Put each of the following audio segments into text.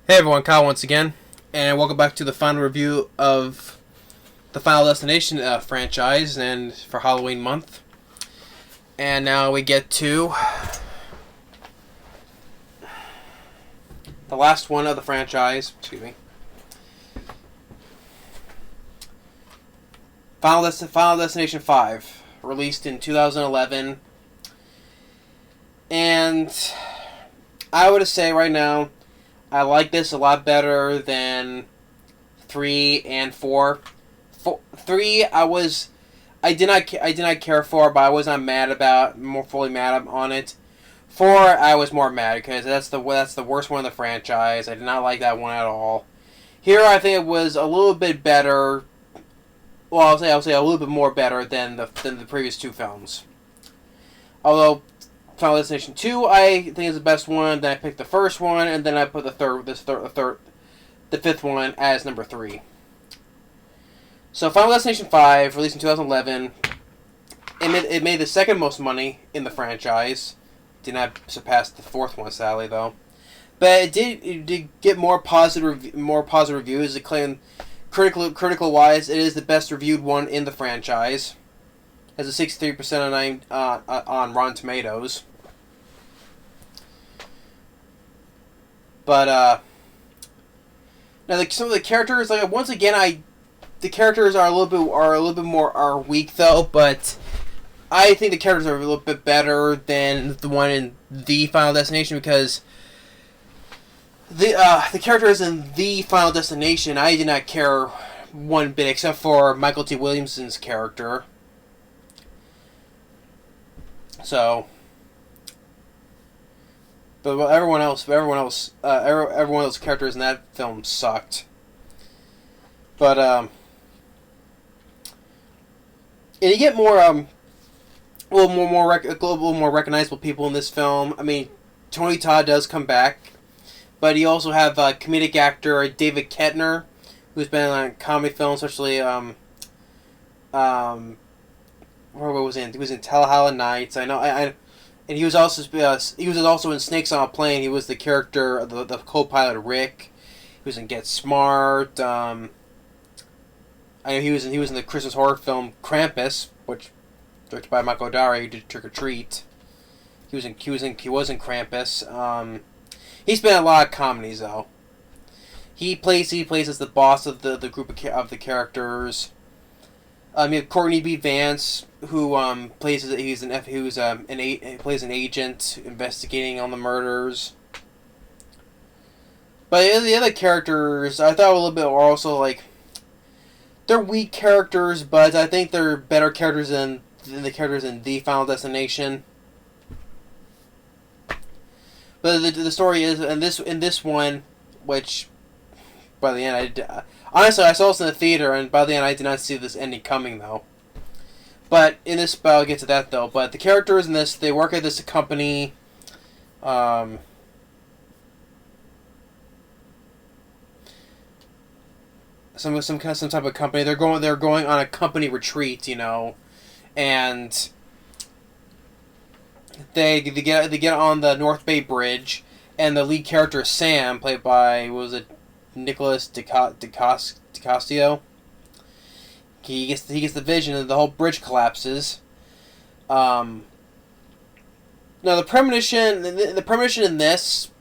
Hey everyone, Kyle once again, and welcome back to the final review of the Final Destination franchise, and for Halloween month. And now we get to the last one of the franchise. Excuse me. Final Destination 5, released in 2011, and I would say right now, I like this a lot better than 3 and 4. 3, I did not care for, but I was not mad about, more fully mad on it. 4, I was more mad because that's the worst one in the franchise. I did not like that one at all. Here, I think it was a little bit better. Well, I'll say a little bit more better than the previous two films. Although Final Destination 2, I think is the best one. Then I picked the first one, and then I put the fifth one as number 3. So Final Destination 5, released in 2011, it made the second most money in the franchise. Did not surpass the fourth one, sadly, though. But it did get more positive reviews. It claimed critical wise, it is the best reviewed one in the franchise. Has a 63% on Rotten Tomatoes. But now some of the characters, like once again, the characters are a little bit more weak though. But I think the characters are a little bit better than the one in the Final Destination because the characters in the Final Destination, I did not care one bit except for Michael T. Williamson's character. So, but everyone else's characters in that film sucked. But and you get more a little more recognizable people in this film. I mean, Tony Todd does come back, but you also have comedic actor David Koechner, who's been on comedy films, especially where was he in? He was in Tallahassee Nights. I know. And he was also in Snakes on a Plane. He was the character, the co-pilot Rick. He was in Get Smart. I know he was in the Christmas horror film Krampus, which directed by Michael O'Dara, who did Trick or Treat. He was in Krampus. He's been in a lot of comedies though. He plays as the boss of the group of the characters. You have Courtney B. Vance, who plays an agent investigating on the murders. But the other characters, I thought a little bit were also like they're weak characters, but I think they're better characters than the characters in the Final Destination. But the story is in this one, which by the end honestly, I saw this in the theater, and by the end, I did not see this ending coming, though. But in this, I'll get to that, though. But the characters in this, they work at this company, some type of company. They're going on a company retreat, and they get on the North Bay Bridge, and the lead character is Sam, played by Nicolas DiCascio. He gets the vision and the whole bridge collapses. Now the premonition in this,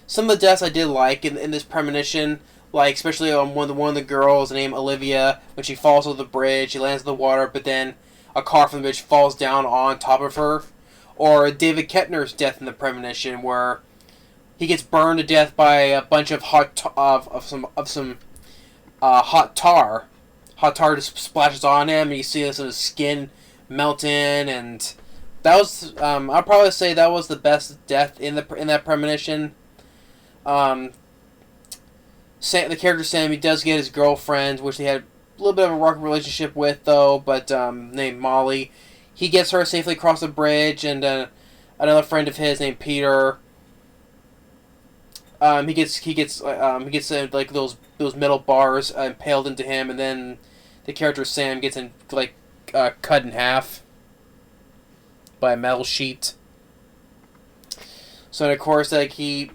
some of the deaths I did like in this premonition, like especially on one of the girls named Olivia, when she falls over the bridge, she lands in the water, but then a car from the bridge falls down on top of her, or David Koechner's death in the premonition where he gets burned to death by a bunch of hot tar. Hot tar just splashes on him, and you see this his skin melting, and that was I'll probably say that was the best death in that premonition. The character Sam, he does get his girlfriend, which he had a little bit of a rocky relationship with, though, but named Molly. He gets her safely across the bridge, and another friend of his named Peter. He gets like those metal bars impaled into him, and then the character Sam gets cut in half by a metal sheet. So of course, like he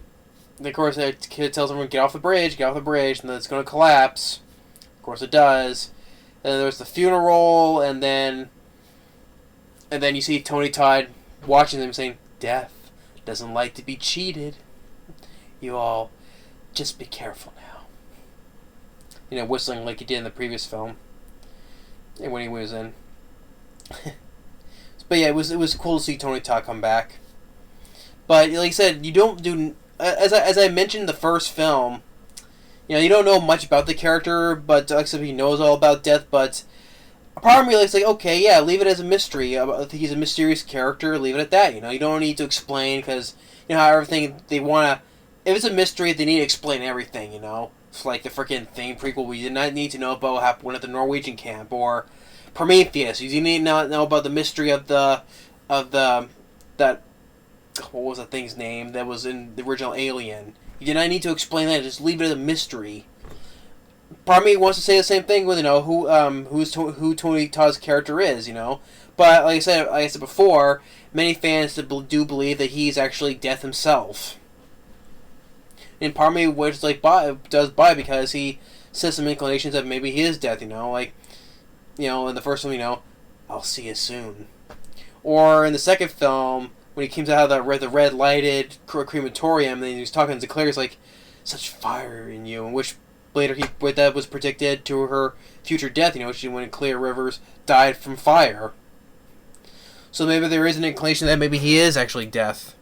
of course, the kid tells everyone, get off the bridge, and then it's going to collapse. Of course it does. And then there's the funeral, and then you see Tony Todd watching them saying, death doesn't like to be cheated. You all, just be careful now. You know, whistling like he did in the previous film. And when he was in. But yeah, it was cool to see Tony Todd come back. But like I said, you don't do... As I mentioned in the first film, you know, you don't know much about the character, but like I said, he knows all about death, but a part of me likes, like, okay, yeah, leave it as a mystery. I think he's a mysterious character, leave it at that, you know. You don't need to explain, because, you know, how everything, they want to... If it's a mystery, they need to explain everything, you know. It's like the freaking Thing prequel, we did not need to know about what happened at the Norwegian camp, or Prometheus. You need to know about the mystery of that... What was the thing's name that was in the original Alien? You did not need to explain that. Just leave it as a mystery. Part of me wants to say the same thing with, you know, who Tony Todd's character is, you know. But like I said before, many fans do believe that he's actually Death himself. And part of me does buy because he says some inclinations that maybe he is Death, you know, like, you know, in the first one, you know, I'll see you soon. Or in the second film, when he comes out of the red lighted crematorium, and he's talking to Claire, he's like, such fire in you, and which later that was predicted to her future death, you know, when Claire Rivers died from fire. So maybe there is an inclination that maybe he is actually Death.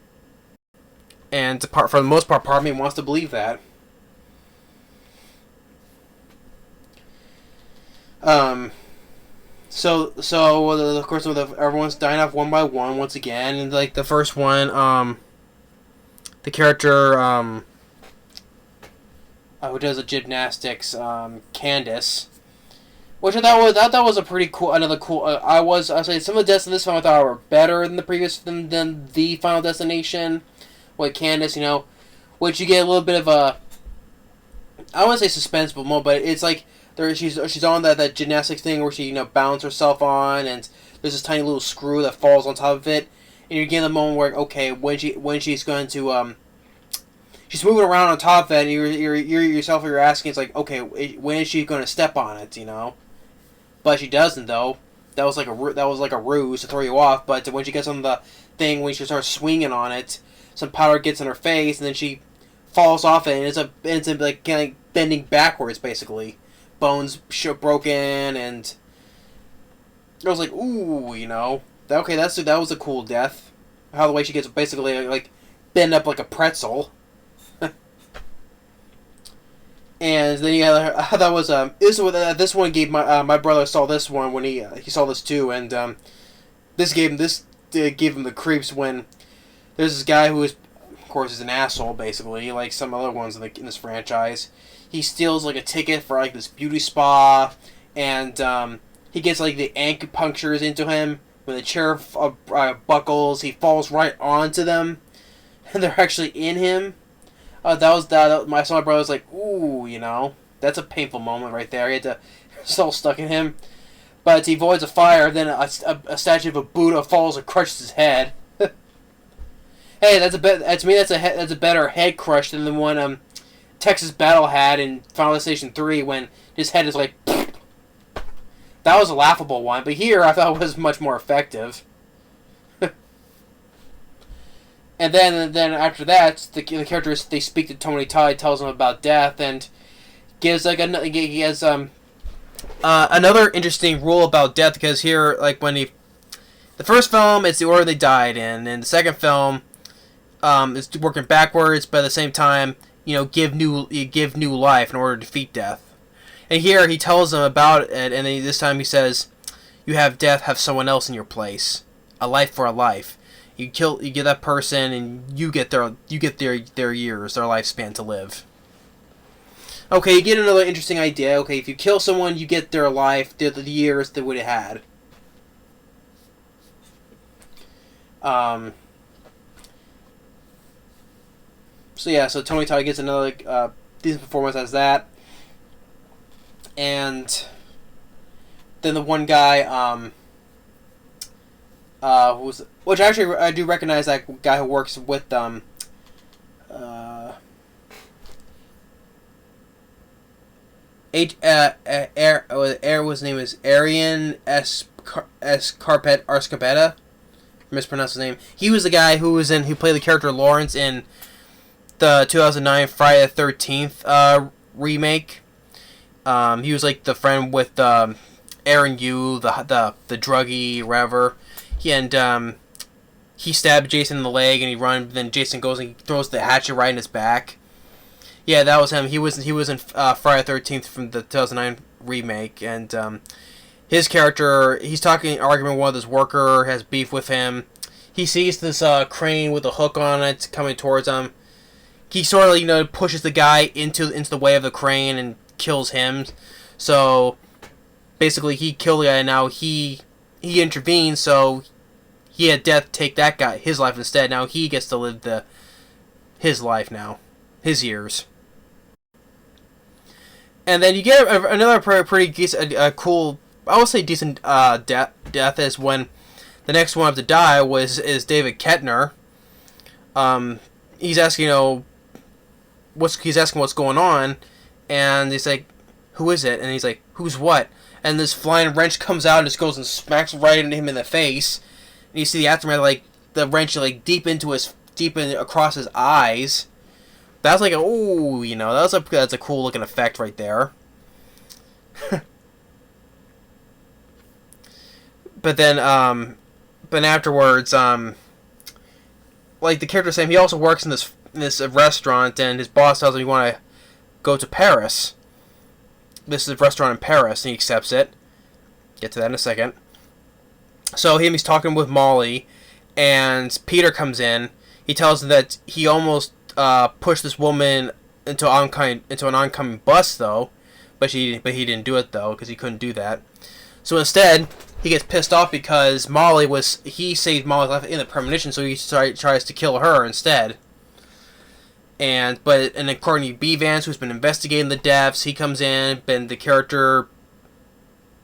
And for the most part of me wants to believe that. So of course everyone's dying off one by one once again, and like the first one, the character who does the gymnastics, Candace, which I thought was a pretty cool, another cool. I say some of the deaths in this film I thought were better than the previous than the Final Destination, with Candace, you know, which you get a little bit of a, I wouldn't say suspenseful moment, but it's like. She's on that gymnastics thing where she, you know, balances herself on, and there's this tiny little screw that falls on top of it, and you're getting the moment where, okay, when she's going to she's moving around on top of it, and you're asking, it's like, okay, when is she going to step on it, you know? But she doesn't, though. That was like a ruse to throw you off. But when she gets on the thing, when she starts swinging on it, some powder gets in her face, and then she falls off it, and it's like kind of bending backwards, basically. Bones broken, and I was like, ooh, you know, that was a cool death. How the way she gets basically like bent up like a pretzel. And then that was this one gave my brother saw this one when he saw this too, and this gave him the creeps when there's this guy who is, of course, is an asshole basically, like some other ones in this franchise. He steals like a ticket for like this beauty spa, and he gets like the acupunctures into him. When the chair buckles, he falls right onto them, and they're actually in him. My brother was like, ooh, you know, that's a painful moment right there. He had to, it's all stuck in him. But he avoids a fire, then a statue of a Buddha falls and crushes his head. Hey, that's a better head crush than the one Texas Battle had in Final Destination 3 when his head is like... That was a laughable one, but here I thought it was much more effective. And then after that, the characters, they speak to Tony Todd, tells him about death, and gives like he has another interesting rule about death, because here, like when the first film, it's the order they died in, and the second film, it's working backwards, but at the same time, you know, give new life in order to defeat death. And here he tells them about it, and then this time he says, "You have death, have someone else in your place. A life for a life. You get that person, and you get their years, their lifespan to live." Okay, you get another interesting idea. Okay, if you kill someone, you get their life, the years they would have had. So yeah, so Tony Todd gets another decent performance as that, and then the one guy, which actually I do recognize that guy who works with His name is Arian Escarpeta. Mispronounced his name. He was the guy who played the character Lawrence in the 2009 Friday the 13th remake. He was like the friend with Aaron Yu, the druggie, whatever. He stabbed Jason in the leg and he run. Then Jason goes and he throws the hatchet right in his back. Yeah, that was him. He was in Friday the 13th from the 2009 remake, and his character, he's arguing with one of his worker, has beef with him. He sees this crane with a hook on it coming towards him. He sort of pushes the guy into the way of the crane and kills him. So basically, he killed the guy. And now he intervenes, so he had death take that guy his life instead. Now he gets to live his life now, his years. And then you get another pretty cool, I would say decent death is when the next one up to die is David Koechner. He's asking what's going on, and he's like, who is it? And he's like, who's what? And this flying wrench comes out and just goes and smacks right into him in the face. And you see the aftermath, like the wrench deep across his eyes. That's like that's a cool looking effect right there. But then afterwards, like the character Sam, he also works in this restaurant, and his boss tells him you want to go to Paris. This is a restaurant in Paris, and he accepts it. Get to that in a second. So he's talking with Molly, and Peter comes in. He tells him that he almost pushed this woman into an oncoming bus, though, but he didn't do it though because he couldn't do that. So instead, he gets pissed off because he saved Molly's life in the premonition, so he tries to kill her instead. And according to B. Vance, who's been investigating the deaths, he comes in, and the character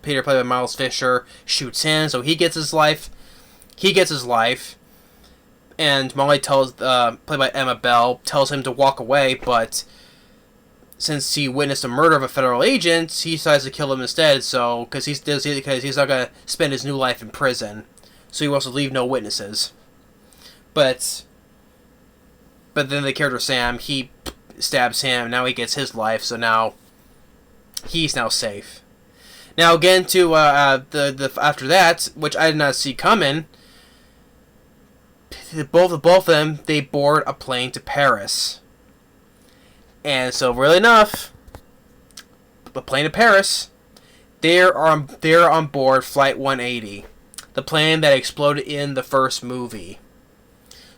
Peter, played by Miles Fisher, shoots him, so he gets his life. And Molly played by Emma Bell, tells him to walk away, but since he witnessed a murder of a federal agent, he decides to kill him instead. So, because he's not gonna spend his new life in prison, so he wants to leave no witnesses. But then the character Sam, he stabs him. Now he gets his life, so now he's now safe. Now again to the after that, which I did not see coming. Both of them, they board a plane to Paris. And so, really enough, the plane to Paris, they're on board Flight 180, the plane that exploded in the first movie.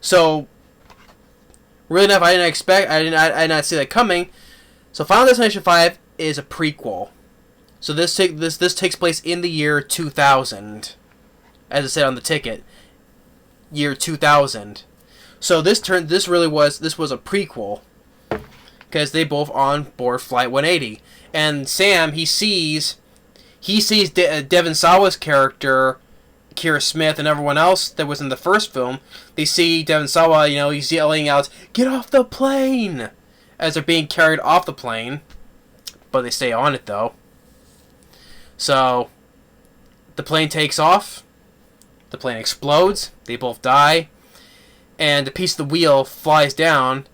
So, really enough, I did not see that coming. So, Final Destination 5 is a prequel. So this takes place in the year 2000, as it said on the ticket. Year 2000. So this was a prequel, because they both on board Flight 180, and Sam he sees Devon Sawa's character, Kira Smith, and everyone else that was in the first film. They see Devon Sawa, he's yelling out, "Get off the plane!" as they're being carried off the plane, but they stay on it though. So the plane takes off. The plane explodes. They both die. And a piece of the wheel flies down,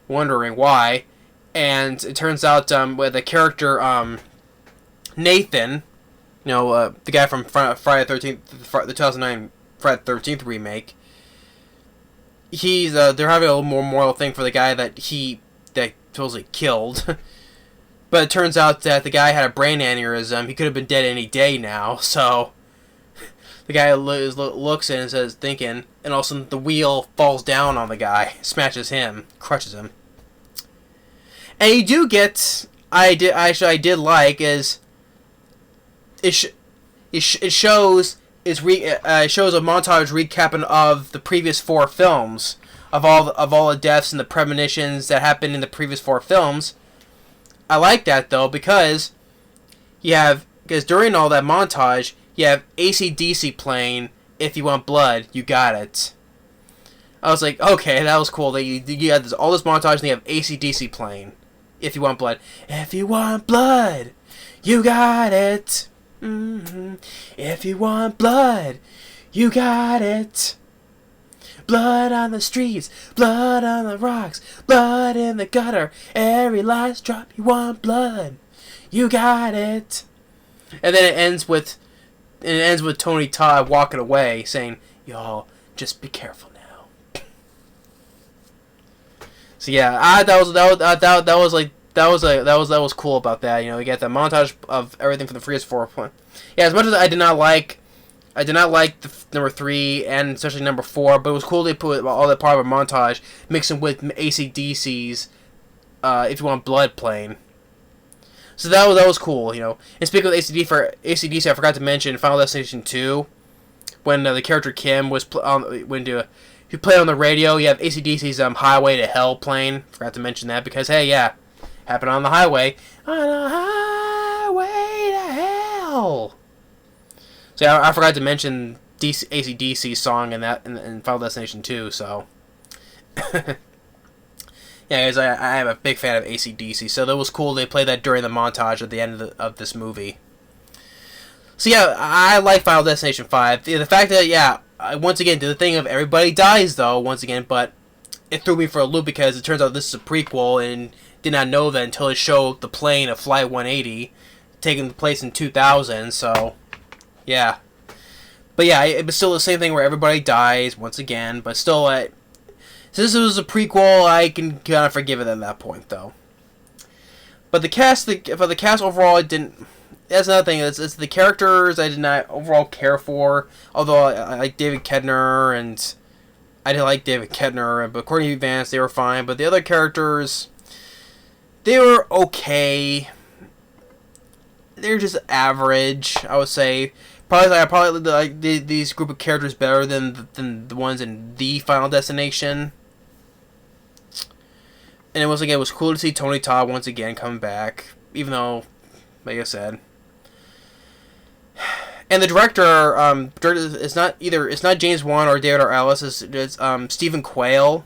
wondering why. And it turns out with the character Nathan, the guy from Friday the 13th, the 2009 Friday the 13th remake, they're having a little more moral thing for the guy that supposedly killed. But it turns out that the guy had a brain aneurysm. He could have been dead any day now, so the guy looks in and says, thinking, and all of a sudden the wheel falls down on the guy, smashes him, crushes him. And you do get, I did like, is it shows a montage recapping of the previous 4 films, of all the deaths and the premonitions that happened in the previous 4 films. I like that though, because during all that montage, you have AC/DC playing. If you want blood, you got it. I was like, okay, that was cool. You had all this montage, and you have AC/DC playing. If you want blood, if you want blood, you got it. If you want blood, you got it. Blood on the streets, blood on the rocks, blood in the gutter. Every last drop, you want blood, you got it. And then it ends with Tony Todd walking away, saying, "Y'all, just be careful now." So yeah, that was cool about that. You know, you get the montage of everything from the previous 4 point. Yeah, as much as I did not like the number 3 and especially number 4, but it was cool they put all that part of a montage mixing with AC/DC's "If You Want Blood" playing. So that was cool, you know. And speaking of AC/DC, I forgot to mention Final Destination 2, when the character Kim was he played on the radio. You have AC/DC's "Highway to Hell" playing. Forgot to mention that because hey, yeah, happened on the highway. On a highway to hell. So yeah, I forgot to mention AC/DC's song in Final Destination 2. So. Yeah, guys, I am a big fan of AC/DC, so that was cool. They played that during the montage at the end of this movie. So yeah, I like Final Destination 5. The fact that, yeah, once again, the thing of everybody dies, though, once again, but it threw me for a loop because it turns out this is a prequel, and did not know that until it showed the plane of Flight 180 taking place in 2000, so, yeah. But yeah, it was still the same thing where everybody dies, once again, but still, since it was a prequel, I can kind of forgive it at that point, though. But the cast overall, it didn't. That's another thing. It's the characters I did not overall care for. Although I like David Koechner, and I didn't like David Koechner, but Courtney Vance, they were fine. But the other characters, they were okay. They're just average, I would say. I probably like these group of characters better than the ones in the Final Destination. And it was cool to see Tony Todd once again come back, even though, like I said. And the director it's not James Wan or David R. Ellis, it's Stephen Quale.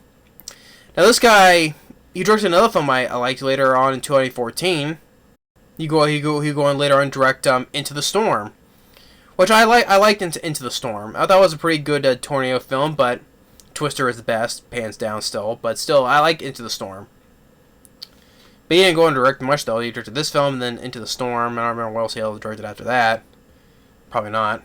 Now this guy, he directed another film I liked later on in 2014. He go on later on direct Into the Storm, which I liked Into the Storm. I thought it was a pretty good tornado film, but Twister is the best, hands down still. But still, I like Into the Storm. But he didn't go and direct much, though. He directed this film and then Into the Storm. I don't remember what else he directed after that. Probably not.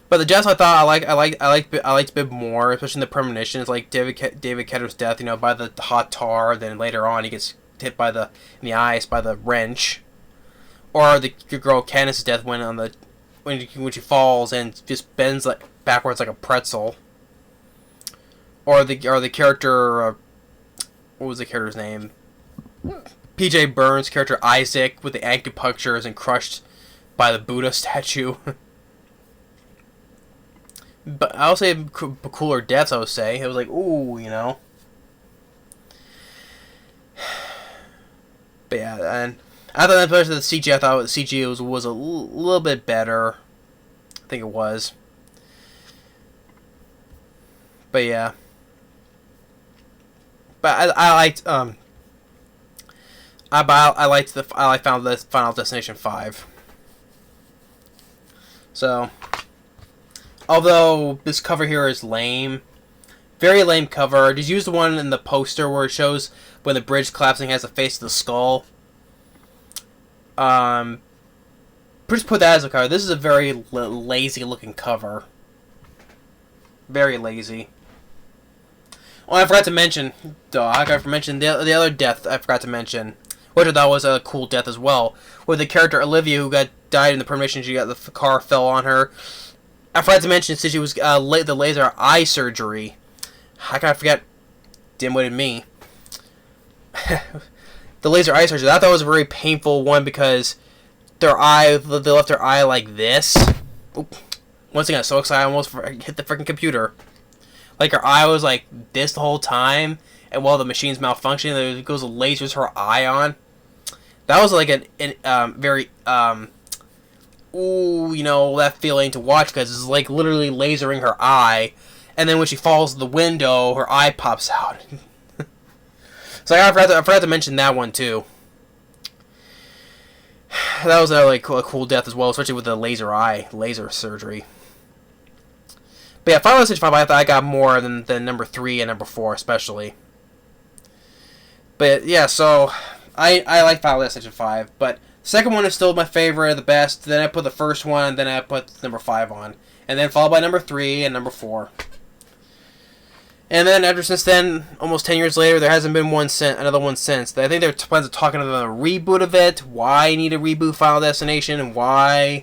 But the deaths I thought I liked a bit more, especially in the premonitions, like David Koechner's death, you know, by the hot tar. Then later on, he gets hit in the eyes by the wrench, or the girl Candace's death when she falls and just bends like backwards like a pretzel. Or the character, what was the character's name? P.J. Burns' character Isaac with the acupunctures and crushed by the Buddha statue. But I'll say cooler deaths. I would say it was like, ooh, you know. But yeah, and I thought that especially the CG. I thought the CG was a little bit better. I think it was. But yeah. But I liked I liked Final Destination 5. So, although this cover here is lame, very lame cover. Just use the one in the poster where it shows when the bridge collapsing has the face of the skull. Just put that as a cover. This is a very lazy looking cover. Very lazy. Oh, I forgot to mention, the other death I forgot to mention, which I thought was a cool death as well, with the character Olivia who died in the premonition. The car fell on her. I forgot to mention since she was the laser eye surgery. I gotta forget, dim-witted me. The laser eye surgery. I thought it was a very painful one because they left their eye like this. Oop. Once again, so excited I almost hit the freaking computer. Like her eye was like this the whole time, and while the machine's malfunctioning, there goes a laser to her eye on. That was like very ooh, you know, that feeling to watch because it's like literally lasering her eye, and then when she falls to the window, her eye pops out. So I forgot to mention that one too. that was a cool death as well, especially with the laser surgery. But yeah, Final Destination 5, I thought I got more than number 3 and number 4, especially. But yeah, so I like Final Destination 5, but the second one is still my favorite, the best. Then I put the first one, and then I put number 5 on, and then followed by number 3 and number 4. And then since then, almost 10 years later, there hasn't been another one since. I think they're plans of talking about a reboot of it. Why need a reboot Final Destination, and why?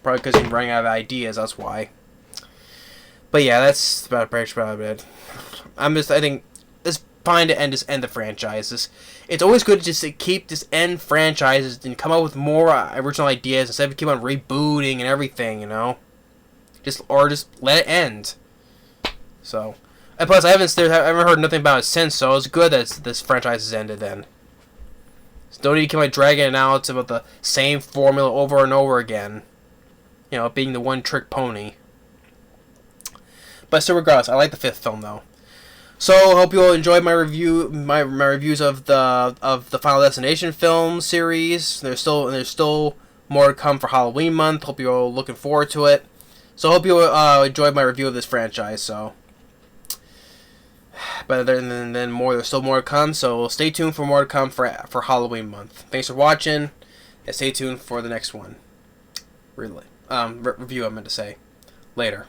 Probably because you're running out of ideas. That's why. But yeah, that's about it. I think it's fine to end the franchise. It's always good to just keep end franchises and come up with more original ideas instead of keep on rebooting and everything. Just let it end. So, and plus I haven't heard nothing about it since, so it's good that this franchise has ended then. So don't need to keep on dragging it out about the same formula over and over again. Being the one-trick pony. But still, regardless, I like the 5th film though. So, hope you all enjoyed my reviews of the Final Destination film series. There's still more to come for Halloween month. Hope you're all looking forward to it. So, hope you enjoyed my review of this franchise. So. But then there's still more to come, so stay tuned for more to come for Halloween month. Thanks for watching, and stay tuned for the next one. Review, I meant to say. Later.